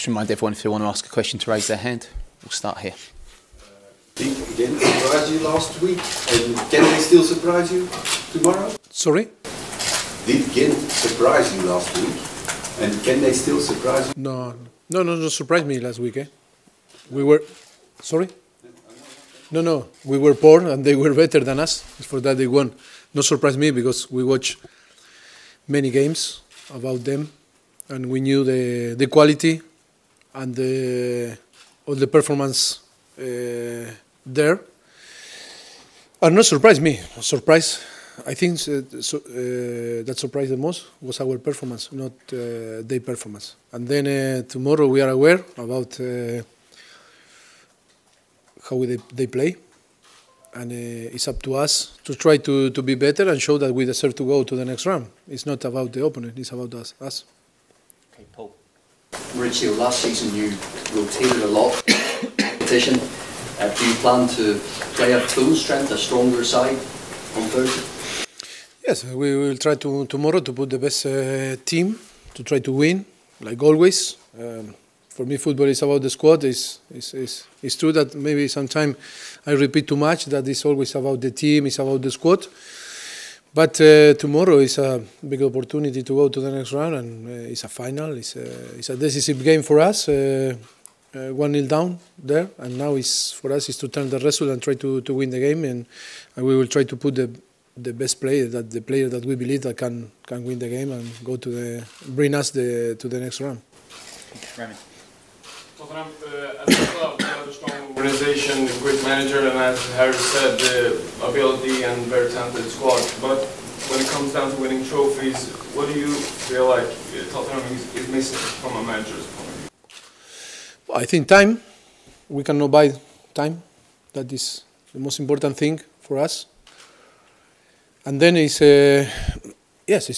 Just remind everyone if they want to ask a question to raise their hand. We'll start here. Did Gent surprise you last week? And can they still surprise you tomorrow? Sorry? Did Gent surprise you last week? And can they still surprise you? No, surprised me last week. We were... Sorry? No, we were poor and they were better than us. For that they won. No surprise me because we watched many games about them and we knew the quality and all the performance there. And not surprised me. I think that surprised the most was our performance, not their performance. And then tomorrow we are aware about how they play, and it's up to us to try to be better and show that we deserve to go to the next round. It's not about the opponent; it's about us. Okay, Paul. Mauricio, last season you rotated a lot. Competition. Do you plan to play at full strength, a stronger side on Thursday? Yes, we will try tomorrow to put the best team to try to win, like always. For me, football is about the squad. It's true that maybe sometimes I repeat too much, that it's always about the team, it's about the squad. But tomorrow is a big opportunity to go to the next round, and it's a final. It's a decisive game for us. 1-0 down there, and now for us is to turn the result and try to win the game, and we will try to put the best player, the player that we believe that can win the game and go bring us to the next round. Remy. Tottenham, as a club, we have a strong organisation, a great manager, and as Harry said, the ability and very talented squad. But when it comes down to winning trophies, what do you feel like Tottenham is missing from a manager's point of view? Well, I think time. We cannot buy time. That is the most important thing for us. And then it's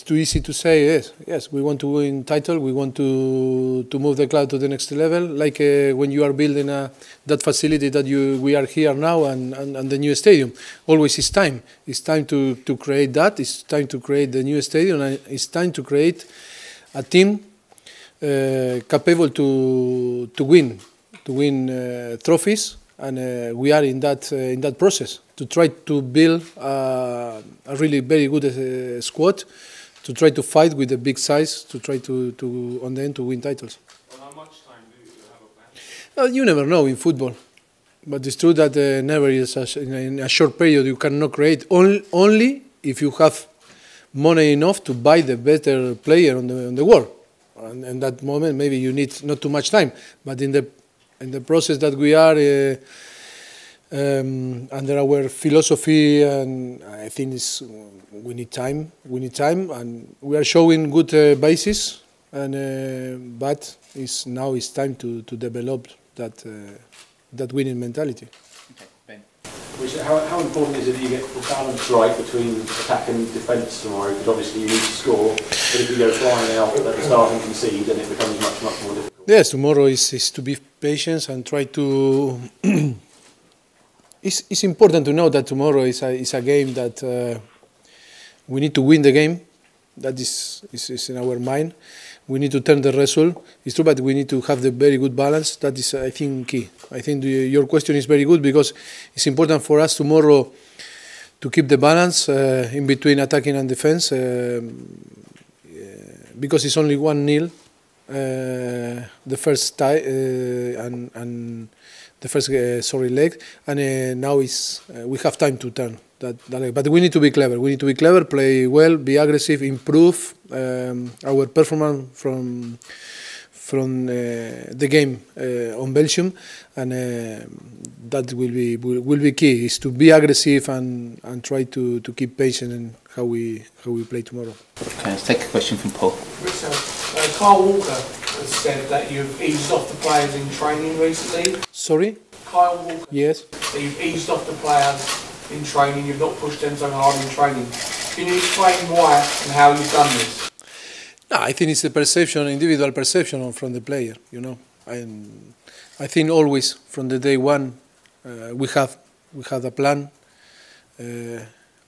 too easy to say, yes, we want to win title, we want to move the club to the next level, like when you are building that facility that we are here now and the new stadium. Always it's time. It's time to create that, it's time to create the new stadium, and it's time to create a team capable to win trophies, and we are in that process to try to build a really very good squad, to try to fight with the big size, to try to on the end to win titles. Well, how much time do you have a plan? You never know in football, but it's true that never is in a short period you cannot create. Only if you have money enough to buy the better player on the world. And in that moment, maybe you need not too much time, but in the process that we are under our philosophy, and I think we need time, and we are showing good basis, and but now it's time to develop that winning mentality. Okay, Ben. How important is it that you get the balance right between attack and defence tomorrow? Because obviously you need to score, but if you go flying out at the start and concede, then it becomes much more difficult. Yes, tomorrow is to be patient and try to. It's important to know that tomorrow is a game that we need to win the game. That is in our mind. We need to turn the result. It's true, but we need to have the very good balance. That is, I think, key. I think your question is very good because it's important for us tomorrow to keep the balance in between attacking and defense because it's only 1-0 the first tie and the first leg, and now we have time to turn that leg. But we need to be clever. We need to be clever, play well, be aggressive, improve our performance from the game on Belgium, and that will be key. Is to be aggressive and try to keep patient in how we play tomorrow. Okay, let's take a question from Paul. Kyle Walker has said that you've eased off the players in training recently. Sorry? Kyle Walker. Yes. That you've eased off the players in training. You've not pushed them so hard in training. Can you explain why and how you've done this? No, I think it's a perception, individual perception from the player. You know, I think always from the day one we have a plan,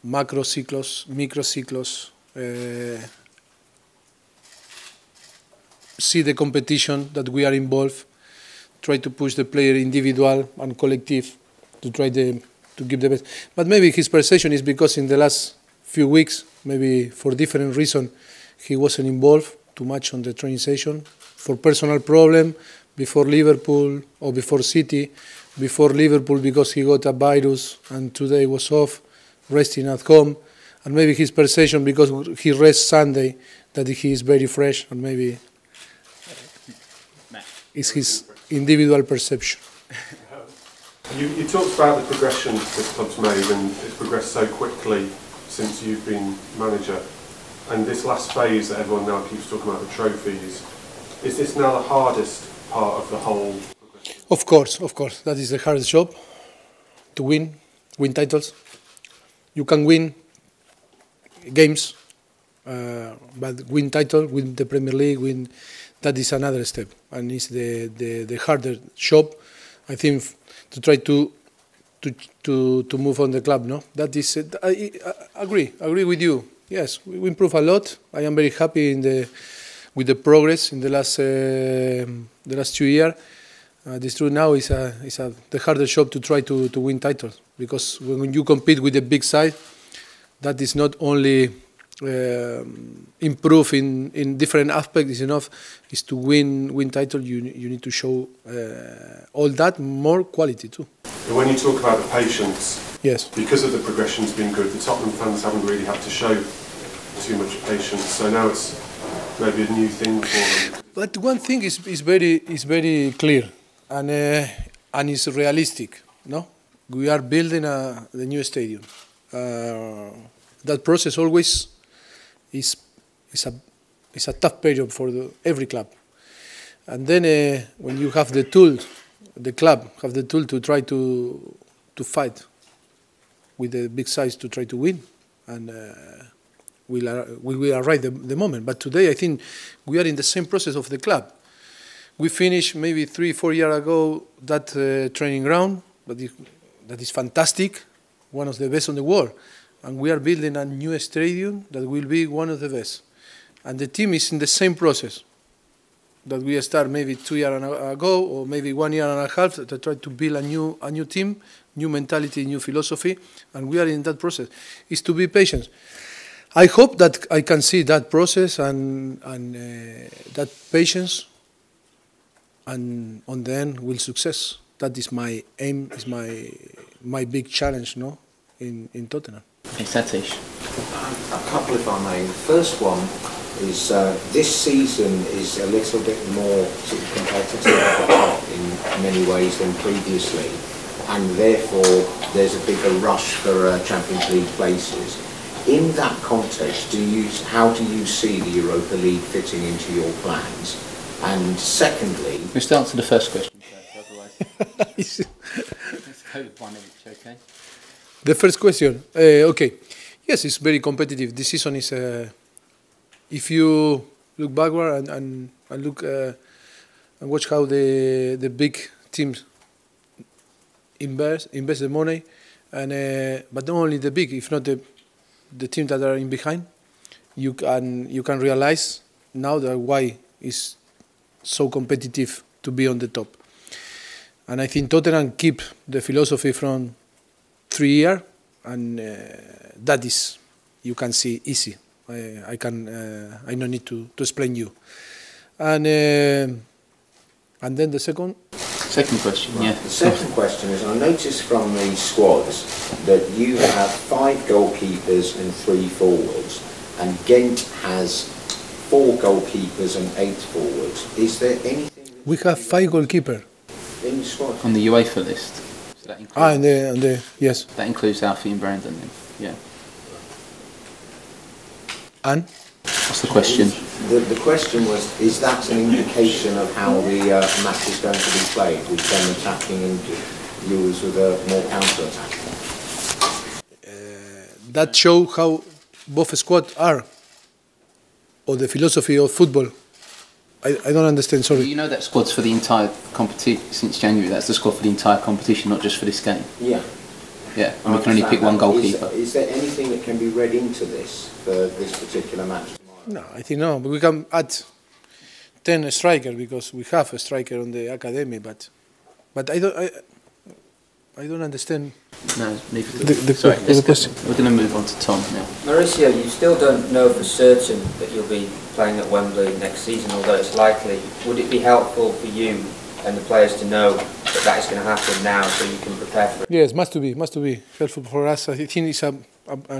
macro ciclos, micro ciclos, see the competition that we are involved, try to push the player individual and collective to try to give the best. But maybe his perception is because in the last few weeks, maybe for different reasons, he wasn't involved too much on the training session for personal problem before Liverpool or before City. Before Liverpool because he got a virus and today was off, resting at home. And maybe his perception because he rests Sunday that he is very fresh and maybe it's his individual perception. You talked about the progression this club's made and it's progressed so quickly since you've been manager. And this last phase that everyone now keeps talking about, the trophies, is this now the hardest part of the whole progression? Of course. That is the hardest job, to win titles. You can win games, but win title, win the Premier League, that is another step. And it's the harder job, I think, to try to move on the club. No, that is. I agree with you. Yes, we improve a lot. I am very happy with the progress in the last 2 years. This true now is the harder job to try to win titles, because when you compete with the big side, that is not only improve in different aspects enough, is to win title. You need to show all that more quality too. And when you talk about the patience, yes, because of the progression's been good, the Tottenham fans haven't really had to show too much patience. So now it's maybe a new thing for them. But one thing is very clear, and it's realistic. No, we are building the new stadium. That process always is a tough period for every club. And then when you have the tool, the club have the tool to try to fight with the big size to try to win, and we will arrive the moment. But today I think we are in the same process of the club. We finished maybe 3-4 years ago that training ground, that is fantastic, one of the best in the world. And we are building a new stadium that will be one of the best. And the team is in the same process that we start maybe 2 years ago, or maybe 1 year and a half, to try to build a new team, new mentality, new philosophy, and we are in that process. It's to be patient. I hope that I can see that process and that patience, and on the end will success. That is my aim, is my big challenge, no, in Tottenham. Okay, Satish. A couple, if I may. The first one is this season is a little bit more sort of competitive in many ways than previously, and therefore there's a bigger rush for Champions League places. In that context, how do you see the Europa League fitting into your plans? And secondly, We'll start to the first question first, otherwise. Let's go with one each, okay? The first question, okay. Yes, it's very competitive. This season is, if you look backward and look and watch how the big teams invest the money, and but not only the big, if not the teams that are in behind, you can realize now that why it's so competitive to be on the top. And I think Tottenham keep the philosophy from 3 years, and that is, you can see easy. I don't need to explain you. And then the second question, yeah. The second question is, I noticed from the squads that you have 5 goalkeepers and 3 forwards, and Gent has 4 goalkeepers and 8 forwards. Is there anything? We have 5 goalkeepers in the squad on the UEFA list. So that includes, yes. That includes Alfie and Brandon, then. Yeah. And? What's the question? The question was, is that an indication of how the match is going to be played, with them attacking and yours with a more counter-attack? That show how both squads are, or the philosophy of football. I don't understand, sorry. You know that squad's for the entire competition since January. That's the squad for the entire competition, not just for this game. Yeah. Yeah, and we can only pick one goalkeeper. Is there anything that can be read into this for this particular match tomorrow? No, I think no. But we can add 10 striker because we have a striker on the academy, but I don't understand. No, neither do The Sorry, question. we're going to move on to Tom now. Mauricio, you still don't know for certain that you'll be playing at Wembley next season, although it's likely. Would it be helpful for you and the players to know that that is going to happen now so you can prepare for it? Yes, must be helpful for us. I think it's a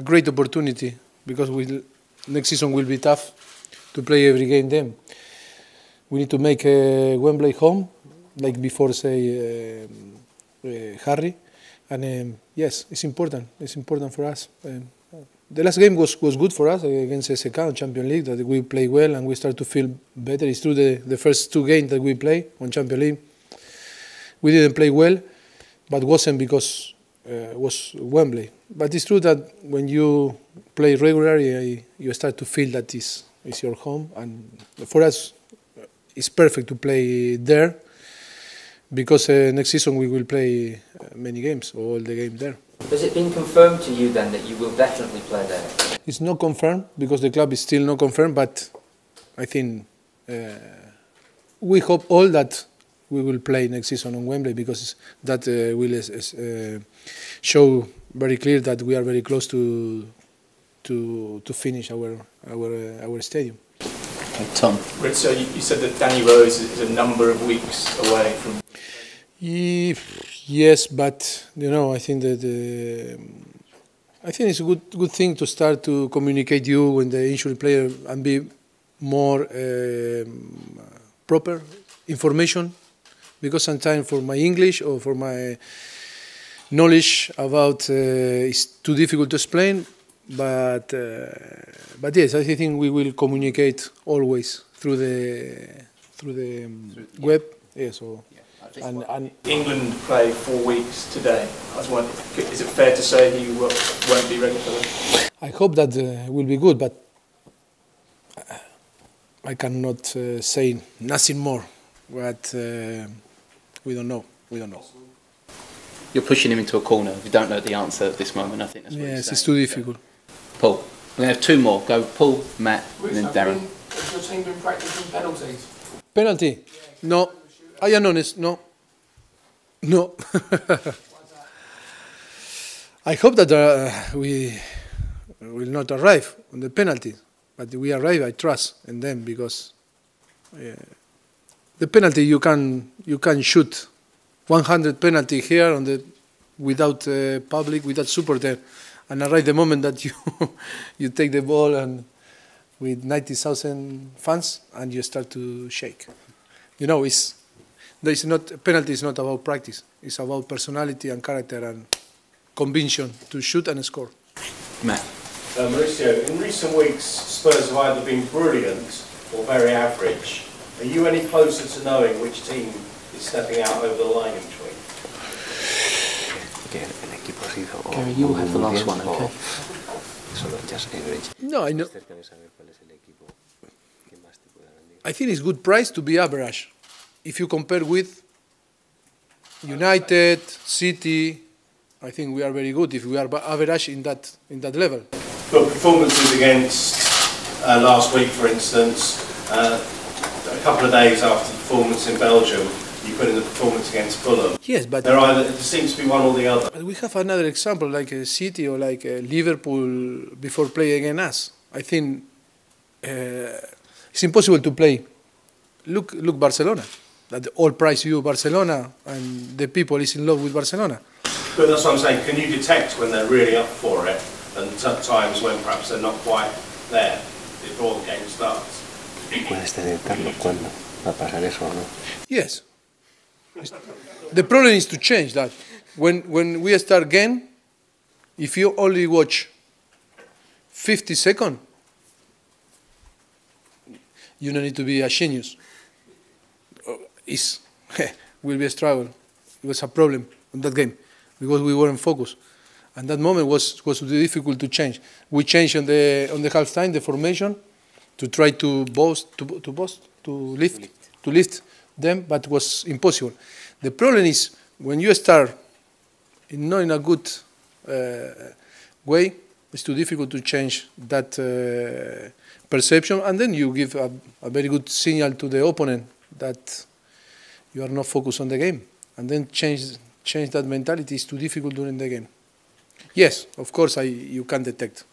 great opportunity because next season will be tough to play every game then. We need to make Wembley home, like before, say, Harry. And yes, it's important. It's important for us. The last game was good for us against SK on Champions League, that we play well and we start to feel better. It's true the first 2 games that we play on Champions League, we didn't play well, but wasn't because it was Wembley. But it's true that when you play regularly, you start to feel that it's your home. And for us, it's perfect to play there because next season we will play many games, all the games there. Has it been confirmed to you then that you will definitely play there? It's not confirmed because the club is still not confirmed, but I think we hope all that we will play next season on Wembley because that will show very clear that we are very close to finish our stadium. Okay, Tom. Mauricio, you said that Danny Rose is a number of weeks away from... Yes, but I think that it's a good thing to start to communicate you when the injured player and be more proper information, because sometimes for my English or for my knowledge about it's too difficult to explain. But yes, I think we will communicate always through the web. Yes, and England play 4 weeks today. I was wondering, is it fair to say he won't be ready for them? I hope that will be good, but I cannot say nothing more. But we don't know. You're pushing him into a corner. If you don't know the answer at this moment, I think that's what you're saying. It's too difficult. Paul, we're going to have 2 more. Go Paul, Matt, and then Darren. Has your team been practicing penalties? Penalty? No. I am honest. No. I hope that we will not arrive on the penalty, but we arrive. I trust in them because the penalty you can shoot 100 penalty here without public, without supporter, and arrive the moment that you take the ball and with 90,000 fans and you start to shake. Penalty is not about practice. It's about personality and character and conviction to shoot and score. Matt. Mauricio, in recent weeks, Spurs have either been brilliant or very average. Are you any closer to knowing which team is stepping out over the line each week? Gary, you will have the last one, okay? No, I know. I think it's good price to be average. If you compare with United, City, I think we are very good if we are average in that level. But performances against last week, for instance, a couple of days after the performance in Belgium, you put in the performance against Fulham. Yes, but there seems to be one or the other. But we have another example, like City or like Liverpool before playing against us. I think it's impossible to play. Look Barcelona. That all price you Barcelona and the people is in love with Barcelona. But that's what I'm saying. Can you detect when they're really up for it and times when perhaps they're not quite there before the game starts? Puedes detectarlo cuando va a pasar eso o no. Yes. The problem is to change that. When we start game, if you only watch 50 seconds, you don't need to be a genius. Will be a struggle. It was a problem in that game because we weren't focused, and that moment was difficult to change. We changed on the half time the formation to try to lift them, but it was impossible. The problem is when you start not in a good way, It's too difficult to change that perception, and then you give a very good signal to the opponent that you are not focused on the game, and then change that mentality is too difficult during the game. Yes, of course, you can detect.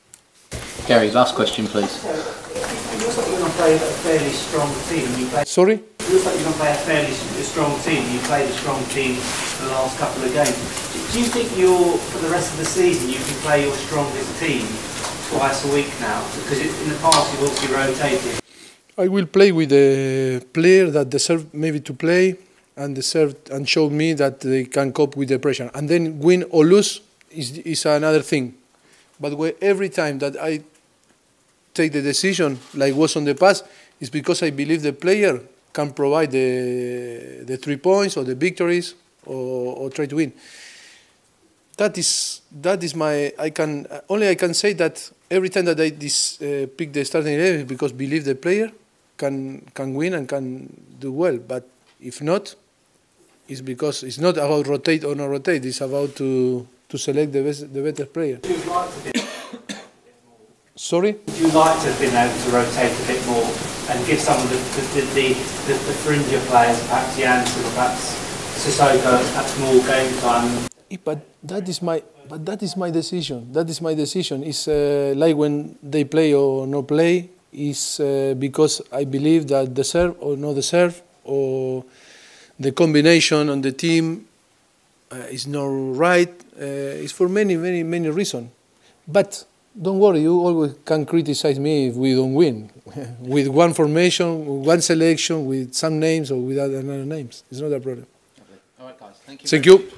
Gary, last question, please. It looks like you're going to play a fairly strong team. Sorry? It looks like you're going to play a fairly strong team. You played a strong team for the last couple of games. Do you think for the rest of the season, you can play your strongest team twice a week now? Because in the past, you've obviously rotated. I will play with the player that deserve maybe to play and show me that they can cope with the pressure. And then win or lose is another thing. But every time that I take the decision, like was on the past, is because I believe the player can provide the 3 points or the victories or try to win. That is my. I can say that every time that I pick the starting 11 because believe the player can win and can do well. But if not, it's because it's not about rotate or not rotate. It's about to select the better player. Would you like to be Sorry? Would you like to have been able to rotate a bit more and give some of the fringier players, perhaps Janssen or perhaps Sissoko, perhaps more game time? But that is my decision. That is my decision. It's like when they play or not play. It's because I believe that deserve or not deserve, or the combination on the team is not right. It's for many reasons. But don't worry, you always can criticize me if we don't win. With one formation, with one selection, with some names or with other names. It's not a problem. All right, guys. Thank you. Thank you.